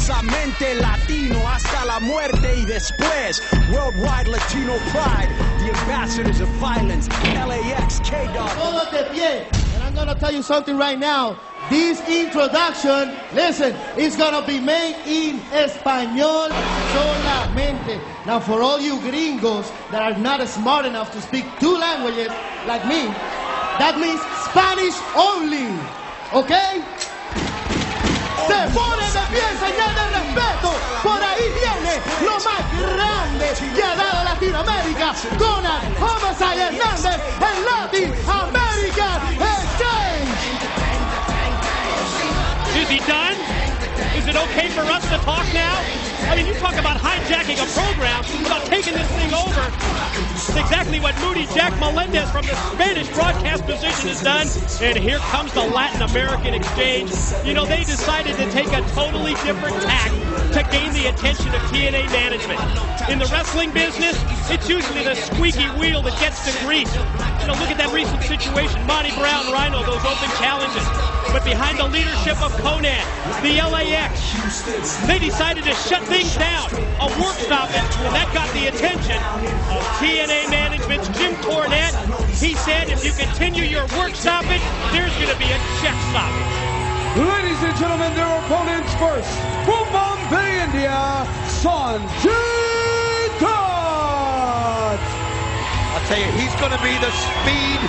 orgullosamente latino hasta la muerte y después. Worldwide Latino pride, the ambassadors of violence, L.A.X, K-Dog. Todos de pie. And I'm gonna tell you something right now. This introduction, listen, is gonna be made in español solamente. Now, for all you gringos that are not smart enough to speak two languages like me, that means Spanish only, okay? Se pone de pie en señal de respeto. Por ahí viene lo más grande que ha dado Latinoamérica. Konnan, Homicide, Hernandez, en Latin American Exchange. Is he done? Is it okay for us to talk now? I mean, you talk about hijacking a program, about taking this thing over. It's exactly what Moody Jack Melendez from the Spanish broadcast position has done. And here comes the Latin American Exchange. You know, they decided to take a totally different tack to gain the attention of TNA management. In the wrestling business, it's usually the squeaky wheel that gets the grease. You know, look at that recent situation, Monty Brown, Rhino, those open challenges. But behind the leadership of Konnan, the L.A.X, they decided to shut things down, a work stoppage, and that got the attention of TNA management's Jim Cornette. He said if you continue your work stoppage, there's going to be a check stoppage. Ladies and gentlemen, their opponents first. From Bombay, India, Sanjay Dutt. I'll tell you, he's going to be the speed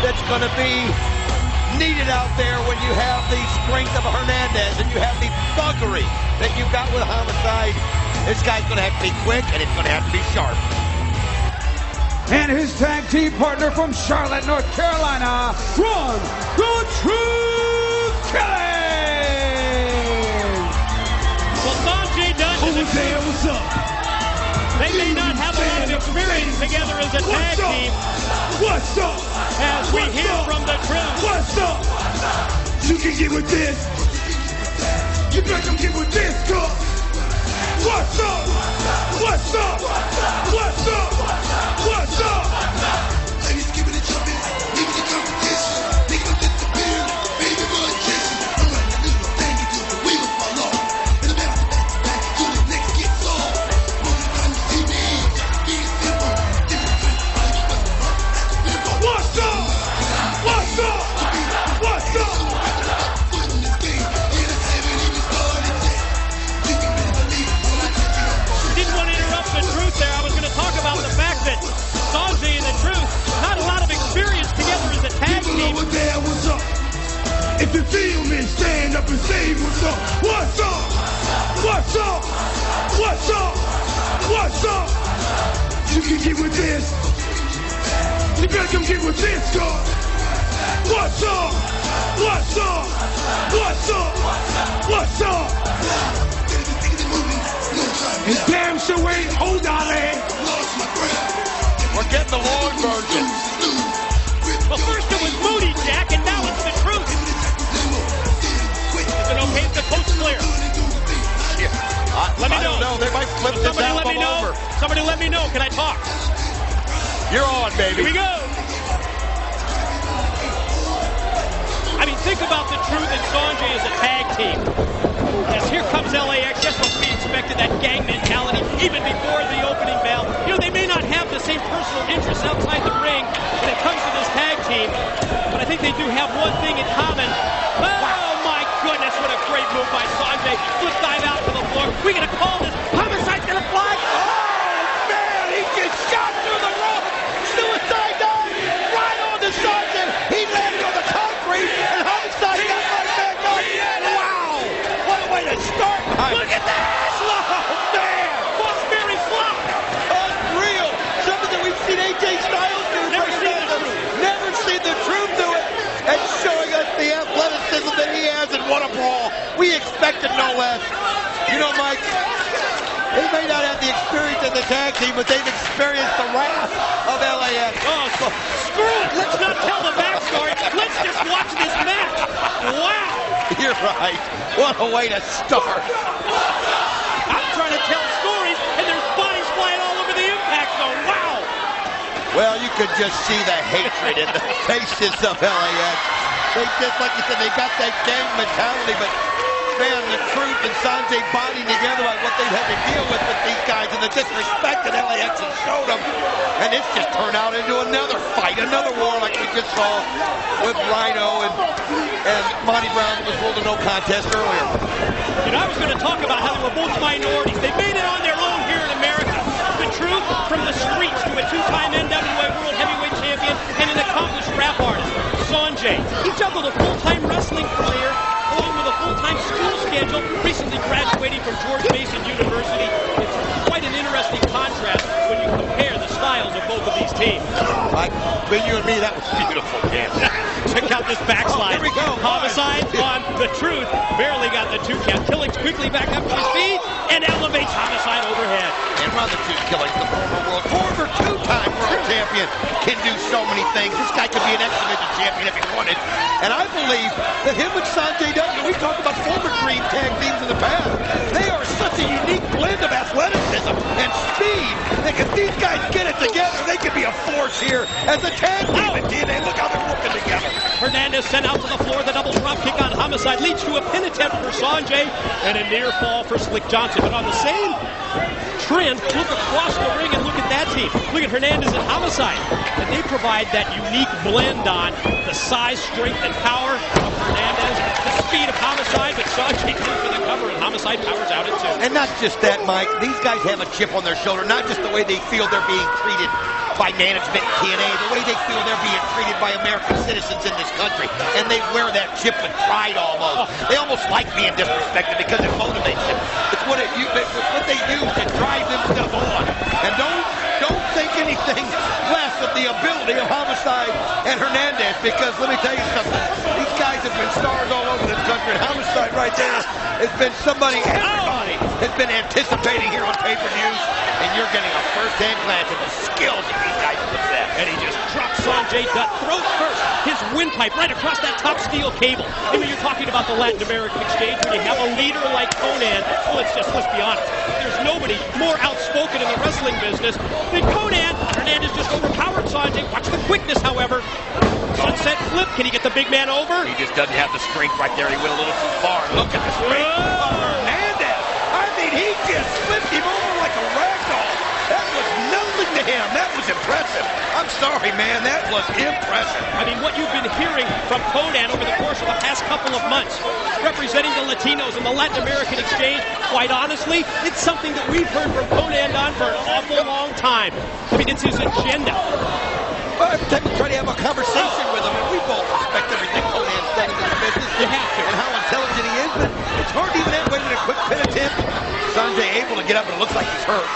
that's going to be needed out there when you have the strength of Hernandez and you have the thuggery that you've got with Homicide. This guy's going to have to be quick and it's going to have to be sharp. And his tag team partner from Charlotte, North Carolina, from the Truth Killing. Well, Sanjay Dutt is what's up? They may not have a lot of experience together as a tag team. What's up? As we hear from the Truth. What's up? You can get with this. You better come get with this, cuz. What's up? What's up? What's up? What's up? Ladies, give it a jump in. Leave the competition. Niggas get the beer. Baby, boy, chasing. I'm right to do my thing until the wheels fall off. And I'm out to back till the next gets off. Most time you see me, being simple. Different kind of life, but what's up? What's up? What's up? Didn't want to interrupt the Truth there. I was going to talk about the fact that Sanjay and the Truth, not a lot of experience together as a tag team. Over there, what's up? If you feel me, stand up and say what's up. What's up? What's up? What's up? What's up? You can get with this. You better come get with this, God. What's up? What's up? What's up? What's up? It damn sure ain't old, darling. We're getting the long version. Well, first it was Moody Jack, and now it's the Truth. Is it okay if the coast clear? Yeah. Let me know. I don't know. They might flip this Somebody let album me know. over. Somebody let me know. Can I talk? You're on, baby. Here we go. I mean, think about the Truth and Sanjay as a tag team. Yes, here comes L.A.X. That's what we expected, that gang mentality, even before the opening bell. You know, they may not have the same personal interests outside the ring when it comes to this tag team, but I think they do have one thing in common. Oh, my goodness, what a great move by Sanjay. Flip dive out to the floor. We're going to call this. Homicide's going to fly. Oh, man, he gets shot through the rope. Suicide dive right on the Sergeant. He landed on the concrete, and Homicide got right back up. Wow, what a way to start. Look at that. Oh, man. Fosbury flop. Unreal. Something that we've seen AJ Styles do. Never seen the Truth do it. And showing us the athleticism that he has, and what a brawl. We expected no less. You know, Mike, they may not have the experience in the tag team, but they've experienced the wrath of L.A.X. Oh, screw it. Let's not tell the backstory. Let's just watch this match. Wow. You're right. What a way to start. I'm trying to tell stories, and there's bodies flying all over the Impact Zone. Wow. Well, you could just see the hatred in the faces of L.A.X. They just, like you said, they got that gang mentality, but man, the Truth and Sanjay bonding together on what they've had to deal with these guys and the disrespect that L.A.X has showed them. And it's just turned out into another fight, another war like we just saw with Rhino and Monty Brown that was ruled a no contest earlier. You know, I was going to talk about how they were both minorities. They made it on their own here in America. The Truth from the streets to a two-time NWA World Heavyweight Champion and an accomplished rap artist. Sanjay, he juggled a full-time wrestling career along with a full-time school schedule, recently graduating from George Mason University. It's quite an interesting contrast when you compare the styles of both of these teams. Between you and me, that was beautiful, man. Check out this backslide. Here we go. Homicide on the Truth. Barely got the 2 count. Killings quickly back up to his feet and elevates Homicide overhead. And run the 2 Killings, the former 2-time world champion, can do so many things. This guy could be an exhibition champion if he wanted. And I believe that him and Sanjay Dutt, we've talked about former dream tag teams in the past. They are such a unique blend of athleticism and speed that if these guys get it together, they could be a force here as a tag team in TNA. Look how they're working together. Hernandez sent out to the floor. The double drop kick on Homicide leads to a pin attempt for Sanjay and a near fall for Slick Johnson. But on the same trend, look across the ring and look at that team. Look at Hernandez and Homicide. And they provide that unique blend on the size, strength, and power of Hernandez, the speed of Homicide, but Sanjay goes for the cover and Homicide powers out it too. And not just that, Mike. These guys have a chip on their shoulder, not just the way they feel they're being treated by management in TNA, the way they feel they're being treated by American citizens in this country. And they wear that chip with pride almost. They almost like being disrespected because it motivates them. It's what they use to drive them stuff on. And don't think anything less of the ability of Homicide and Hernandez, because let me tell you something. These guys have been stars all over this country. And Homicide right there has been somebody everybody has been anticipating here on pay-per-views. And you're getting a first-hand glance at the skills that these guys possess. And he just drops Sanjay Dutt throat first. His windpipe right across that top steel cable. And when you're talking about the Latin American exchange, when you have a leader like Konnan, well, let's be honest. There's nobody more outspoken in the wrestling business than Konnan. Hernandez just overpowered Sanjay. Watch the quickness, however. Sunset flip. Can he get the big man over? He just doesn't have the strength right there. He went a little too far. Look at the strength of Hernandez. I mean, he just flipped him over like a ragdoll. That was nothing to him. That was impressive. I'm sorry, man. That was impressive. I mean, what you've been hearing from Konnan over the course of the past couple of months, representing the Latinos in the Latin American exchange, quite honestly, it's something that we've heard from Konnan on for an awful long time. I mean, it's his agenda. Well, every time we try to have a conversation with him, and we both respect everything Konnan's done in this business, You have to. and how intelligent he is, but it's hard to even have waited a quick pin attempt. Sanjay able to get up, and it looks like he's hurt.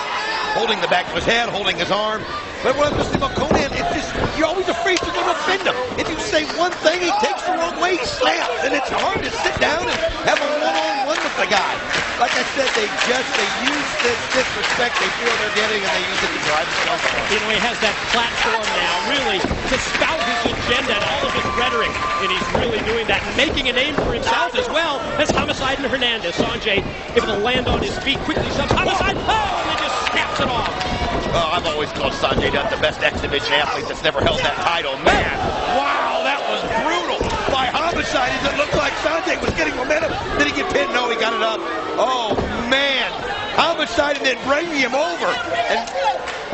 Holding the back of his head, holding his arm. But what I'm just saying about Konnan, it's just, you're always afraid you're going to offend him. If you say one thing, he takes the wrong way, he snaps. And it's hard to sit down and have a one-on-one with the guy. Like I said, they use this disrespect they feel they're getting, and they use it to drive themselves on. You know, he has that platform now, really, to spout his agenda and all of his rhetoric. And he's really doing that and making a name for himself as well as Homicide and Hernandez. Sanjay able to land on his feet, quickly shoves Homicide. Oh, and he just snaps it off. I've always called Sanjay Dutt the best exhibition athlete that's never held that title. Man, wow, that was brutal by Homicide. It looked like Sanjay was getting momentum. Did he get pinned? No, he got it up. Oh, man. Homicide and then bringing him over and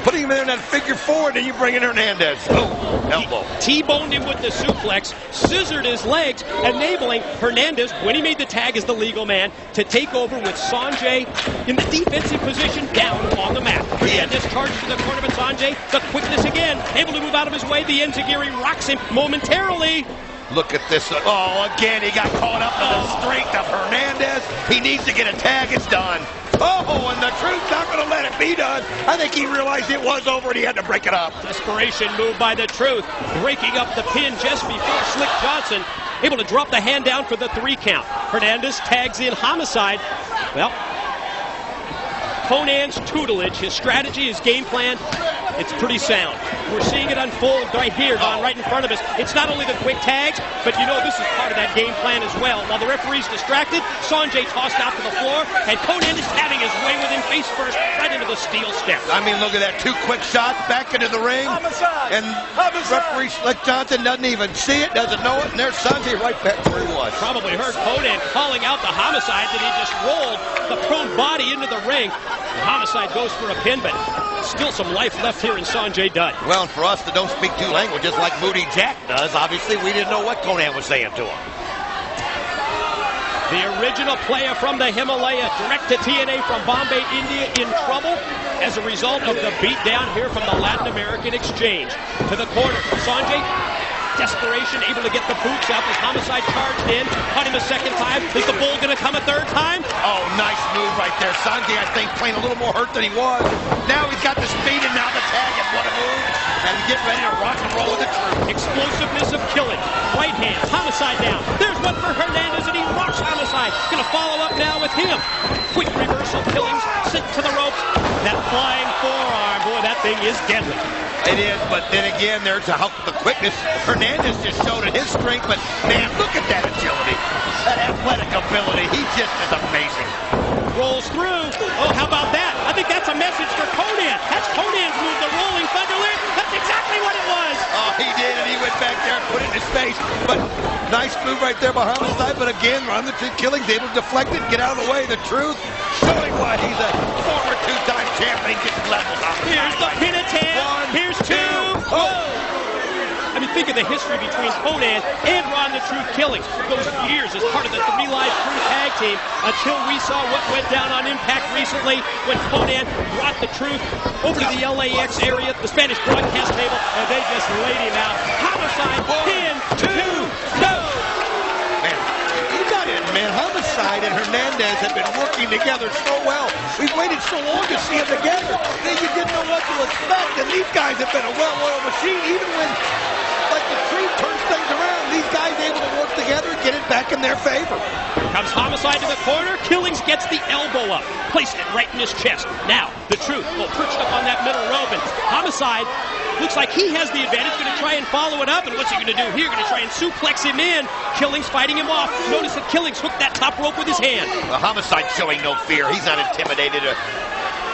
putting him in that figure four, and then you bring in Hernandez. Oh, elbow. T-boned him with the suplex, scissored his legs, enabling Hernandez, when he made the tag as the legal man, to take over with Sanjay in the defensive position down on the mat. Hernandez charges to the corner, but Sanjay, the quickness again, able to move out of his way. The enziguri rocks him momentarily. Look at this. Oh, again, he got caught up in the strength of Hernandez. He needs to get a tag. It's done. Oh, and the Truth's not going to let it be done. I think he realized it was over and he had to break it up. Desperation move by the Truth, breaking up the pin just before Slick Johnson, able to drop the hand down for the 3 count. Hernandez tags in Homicide. Well, Konnan's tutelage, his strategy, his game plan, It's pretty sound. We're seeing it unfold right here, Don, right in front of us. It's not only the quick tags, but you know this is part of that game plan as well. While the referee's distracted, Sanjay tossed out to the floor, and Konnan is having his way with him face first, right into the steel step. I mean, look at that. 2 quick shots back into the ring. Homicide. And referee Slick Johnson doesn't even see it, doesn't know it, and there's Sanjay right back where he was. Probably heard Konnan calling out the Homicide that he just rolled the prone body into the ring. The Homicide goes for a pin, but still some life left here in Sanjay Dutt. Well, and for us that don't speak 2 languages like Moody Jack does, obviously we didn't know what Konnan was saying to him. The original player from the Himalaya, direct to TNA from Bombay, India, in trouble as a result of the beatdown here from the Latin American exchange. To the corner, Sanjay, desperation, able to get the boots out. This Homicide charged in, caught him a second time. Is the bull going to come a third time? Oh, nice move right there. Sanjay, I think, playing a little more hurt than he was. Now he's got the speed and now the tag, and what a move. And get ready to rock and roll with the truth. Explosiveness of killing. Right hand, Homicide down. There's one for Hernandez, and he rocks Homicide. Going to follow up now with him. Quick reversal, Killings sent to the ropes. That flying forearm, boy, that thing is deadly. It is, but then again, there's the quickness. Hernandez just showed it his strength, but man, look at that agility, that athletic ability. He just is amazing. Rolls through. Oh, how about that? I think that's a message for Konnan. That's Konnan's move, the rolling thunderlift. That's exactly what it was. Oh, he did, and he went back there and put it in his face. But nice move right there by Homicide. But again, on the Truth Killings, able to deflect it, get out of the way. The Truth showing why he's a former 2-time champion. He just levels up. Here's the pin attempt. Here's 2. Oh. I mean, think of the history between Konnan and Ron the Truth Killings. Those years as part of the 3 Live Crew tag team until we saw what went down on Impact recently when Konnan brought the Truth over to the L.A.X. area, the Spanish broadcast table, and they just laid him out. Homicide, pin, 2, no! Man, you got it, man. Homicide and Hernandez have been working together so well. We've waited so long to see them together that you didn't know what to expect. And these guys have been a well-oiled machine, even when the Truth turns things around. These guys able to work together and get it back in their favor. Comes Homicide to the corner. Killings gets the elbow up. Placed it right in his chest. Now, the Truth, perched up on that middle rope. And Homicide looks like he has the advantage. Going to try and follow it up. And what's he going to do here? Going to try and suplex him in. Killings fighting him off. Notice that Killings hooked that top rope with his hand. The Homicide showing no fear. He's not intimidated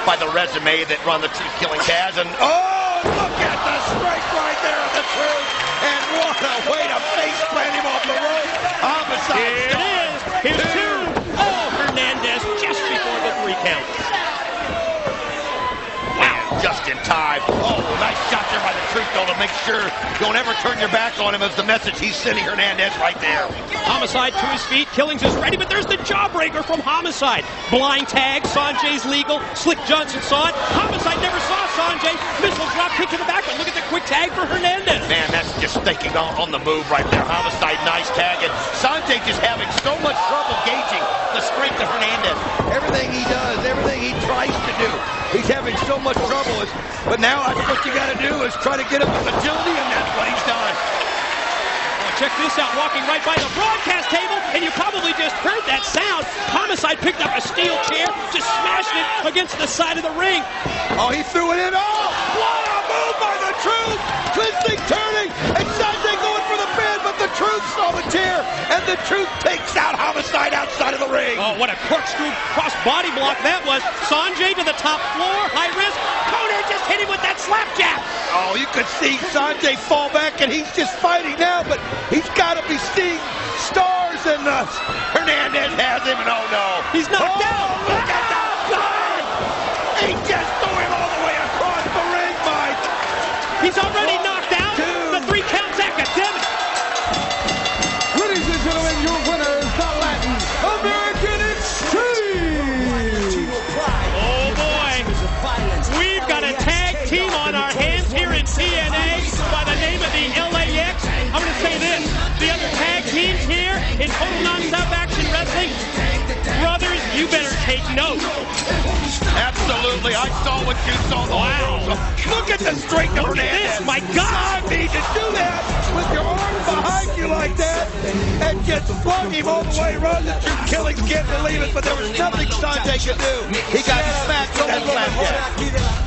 by the resume that Ron the Truth Killings has. And oh, look at the strike right there of the Truth. And what a way to face plant him off the rope. Homicide. Here it is. Here's 2. Oh, Hernandez just before the 3 count. Wow, just in time. Oh, nice shot there by the Truth, though, to make sure don't ever turn your back on him as the message he's sending Hernandez right there. Homicide to his feet. Killings is ready, but there's the jawbreaker from Homicide. Blind tag. Sanjay's legal. Slick Johnson saw it. Homicide never saw Sanjay. Missile drop kick to the back, but look at the quick tag for Hernandez. Man, that's just thinking on the move right there. Homicide, nice tag. And Sanjay just having so much trouble gauging the strength of Hernandez. Everything he does, everything he tries to do, he's having so much trouble. But now I think what you got to do is try to get him with agility, and that's what he's done. Check this out, walking right by the broadcast table, and you probably just heard that sound. Homicide picked up a steel chair, just smashed it against the side of the ring. Oh, he threw it in. Oh, what a move by the Truth. Twisting, turning, and Sanjay going for the pin, but the Truth saw the chair, and the Truth takes out Homicide outside of the ring. Oh, what a corkscrew cross body block that was. Sanjay to the top floor, high risk. Konnan just hit him with that slapjack. Oh, you could see Sanjay fall back, and he's just fighting now, but he's got to be seeing stars, and Hernandez has him, and oh no. He's knocked out. Look at that side. He just threw him all the way across the ring, Mike. He's already knocked out. 2. The 3 count's academic. Ladies and gentlemen, your winner is the Latin American Extreme. Oh boy. We've got a tag team on our hands here in TNA by the name of the L.A.X. I'm going to say this. The other tag teams here in Total Non-Stop Action Wrestling, brothers, you better take note. Absolutely. I saw what you saw. Wow. Look at the strength of Hernandez. This, my God. I mean, to do that with your arms behind you like that and just flung him all the way around the Truth Killings can't believe it, but there was nothing Sanjay could do. He got smacked with that slapjack.